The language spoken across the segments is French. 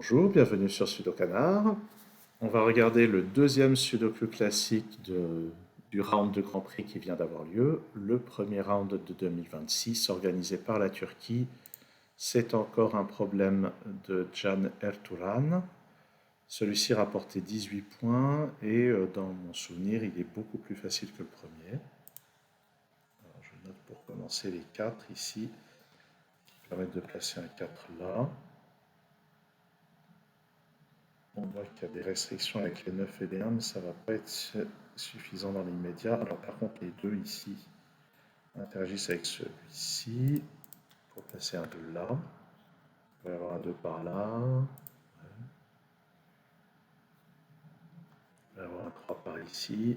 Bonjour, bienvenue sur Sudokanar. On va regarder le deuxième Sudoku classique du round de Grand Prix qui vient d'avoir lieu. Le premier round de 2026 organisé par la Turquie. C'est encore un problème de Can Ertuğran. Celui-ci rapportait 18 points et dans mon souvenir, il est beaucoup plus facile que le premier. Alors, je note pour commencer les 4 ici, qui permettent de placer un 4 là. On voit qu'il y a des restrictions avec les 9 et les 1, mais ça ne va pas être suffisant dans l'immédiat. Alors par contre, les deux ici interagissent avec celui-ci pour placer un 2 là. Il va y avoir un 2 par là. Il va y avoir un 3 par ici.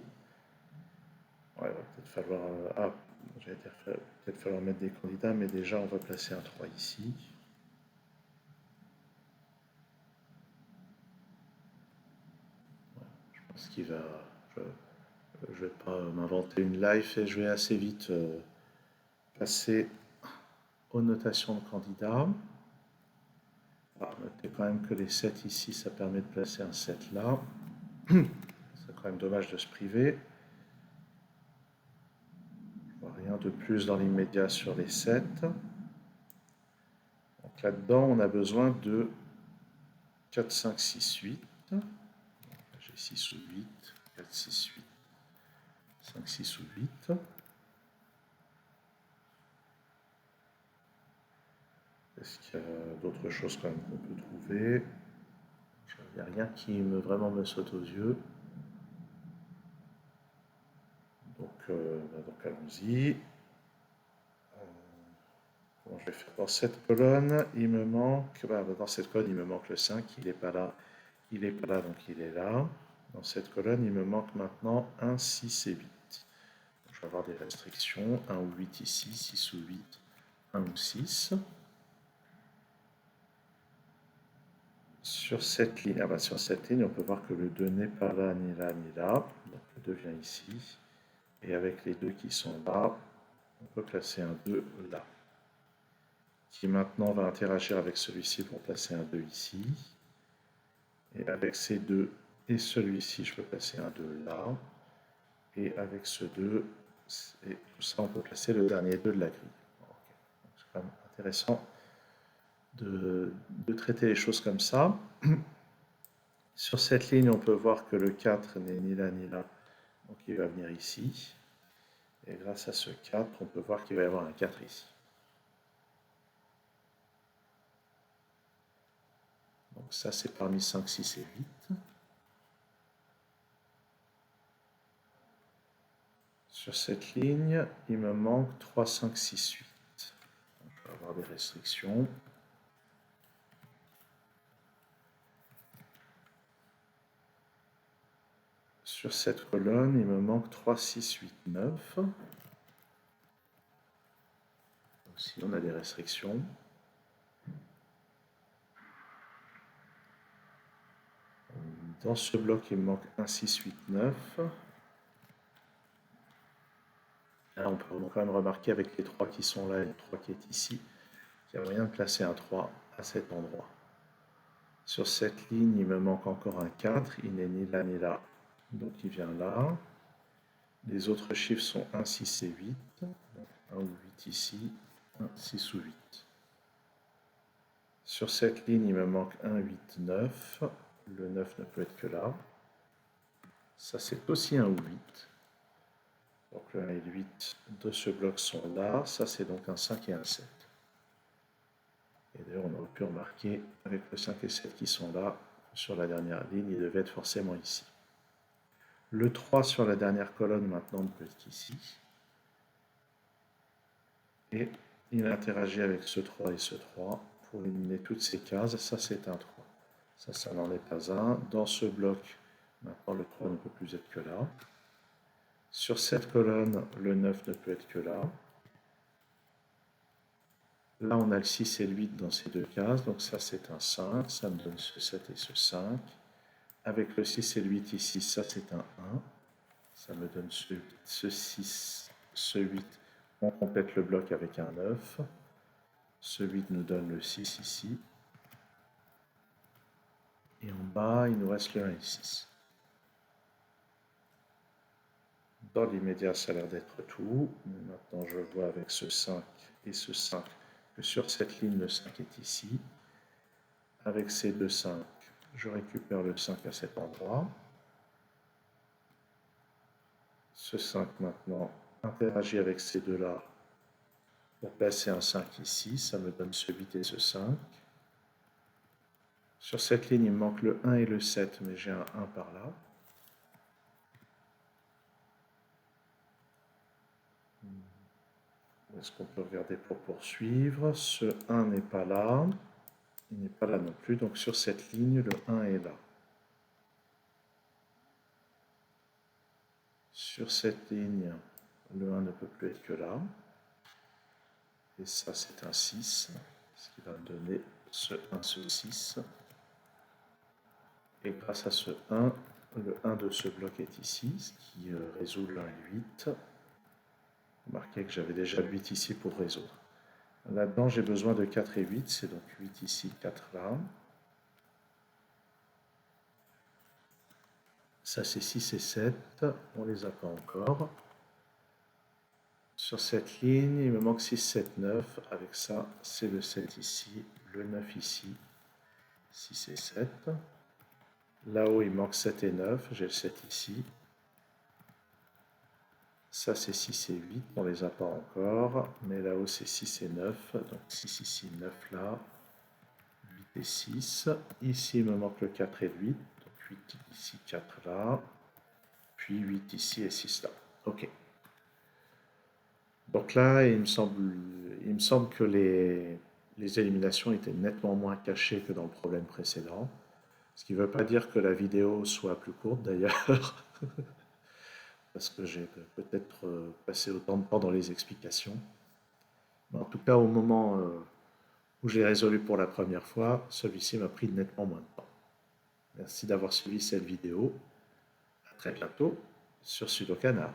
Ouais, il va peut-être falloir, j'allais dire, peut-être falloir mettre des candidats, mais déjà on va placer un 3 ici. Je pense qu'il va. Je ne vais pas m'inventer une life et je vais assez vite passer aux notations de candidats. Notez quand même que les 7 ici, ça permet de placer un 7 là. C'est quand même dommage de se priver. Je vois rien de plus dans l'immédiat sur les 7. Donc là-dedans, on a besoin de 4, 5, 6, 8. J'ai 6 ou 8. 4, 6, 8. 5, 6 ou 8. Est-ce qu'il y a d'autres choses quand même qu'on peut trouver? Il n'y a rien qui vraiment me saute aux yeux. Donc allons-y. Comment je vais faire dans cette colonne? Il me manque. Dans cette colonne, il me manque le 5. Il n'est pas là. Il n'est pas là, donc il est là. Dans cette colonne, il me manque maintenant 1, 6 et 8. Donc, je vais avoir des restrictions. 1 ou 8 ici, 6 ou 8, 1 ou 6. Sur cette ligne, sur cette ligne, on peut voir que le 2 n'est pas là, ni là, ni là. Donc le 2 vient ici. Et avec les deux qui sont là, on peut placer un 2 là. Qui maintenant va interagir avec celui-ci pour placer un 2 ici. Et avec ces deux et celui-ci, je peux placer un 2 là. Et avec ce 2, et tout ça, on peut placer le dernier 2 de la grille. Okay. C'est quand même intéressant de traiter les choses comme ça. Sur cette ligne, on peut voir que le 4 n'est ni là ni là. Donc il va venir ici. Et grâce à ce 4, on peut voir qu'il va y avoir un 4 ici. Donc ça, c'est parmi 5, 6 et 8. Sur cette ligne, il me manque 3, 5, 6, 8. Donc, je vais avoir des restrictions. Sur cette colonne, il me manque 3, 6, 8, 9. Aussi, on a des restrictions. Dans ce bloc, il me manque 1, 6, 8, 9. Là, on peut quand même remarquer avec les 3 qui sont là et le 3 qui est ici, qu'il y a moyen de placer un 3 à cet endroit. Sur cette ligne, il me manque encore un 4. Il n'est ni là ni là, donc il vient là. Les autres chiffres sont 1, 6 et 8. Donc 1 ou 8 ici, 1, 6 ou 8. Sur cette ligne, il me manque 1, 8, 9. Le 9 ne peut être que là. Ça, c'est aussi 1 ou 8. Donc le 1 et le 8 de ce bloc sont là. Ça, c'est donc un 5 et un 7. Et d'ailleurs, on aurait pu remarquer, avec le 5 et 7 qui sont là, sur la dernière ligne, il devait être forcément ici. Le 3 sur la dernière colonne, maintenant, ne peut être qu'ici. Et il interagit avec ce 3 et ce 3 pour éliminer toutes ces cases. Ça, c'est un 3. Ça n'en est pas un. Dans ce bloc, maintenant, le 3 ne peut plus être que là. Sur cette colonne, le 9 ne peut être que là. Là, on a le 6 et le 8 dans ces deux cases. Donc ça, c'est un 5. Ça me donne ce 7 et ce 5. Avec le 6 et le 8 ici, ça, c'est un 1. Ça me donne ce 6, ce 8. On complète le bloc avec un 9. Ce 8 nous donne le 6 ici. Et en bas, il nous reste le 1 et 6. Dans l'immédiat, ça a l'air d'être tout. Mais maintenant, je vois avec ce 5 et ce 5 que sur cette ligne, le 5 est ici. Avec ces deux 5, je récupère le 5 à cet endroit. Ce 5 maintenant interagit avec ces deux-là pour passer un 5 ici. Ça me donne ce 8 et ce 5. Sur cette ligne, il me manque le 1 et le 7, mais j'ai un 1 par là. Est-ce qu'on peut regarder pour poursuivre? Ce 1 n'est pas là. Il n'est pas là non plus. Donc sur cette ligne, le 1 est là. Sur cette ligne, le 1 ne peut plus être que là. Et ça, c'est un 6, ce qui va me donner ce 1, ce 6. Et grâce à ce 1, le 1 de ce bloc est ici, ce qui résout le 1 et 8. Remarquez que j'avais déjà le 8 ici pour résoudre. Là-dedans, j'ai besoin de 4 et 8, c'est donc 8 ici, 4 là. Ça, c'est 6 et 7, on ne les a pas encore. Sur cette ligne, il me manque 6, 7, 9. Avec ça, c'est le 7 ici, le 9 ici, 6 et 7. Là-haut, il manque 7 et 9, j'ai le 7 ici. Ça, c'est 6 et 8, on ne les a pas encore. Mais là-haut, c'est 6 et 9, donc 6 ici, 9 là. 8 et 6. Ici, il me manque le 4 et le 8, donc 8 ici, 4 là. Puis 8 ici et 6 là. Ok. Donc là, il me semble que les éliminations étaient nettement moins cachées que dans le problème précédent. Ce qui ne veut pas dire que la vidéo soit plus courte d'ailleurs, parce que j'ai peut-être passé autant de temps dans les explications. Mais en tout cas, au moment où j'ai résolu pour la première fois, celui-ci m'a pris nettement moins de temps. Merci d'avoir suivi cette vidéo. À très bientôt sur Sudokanar.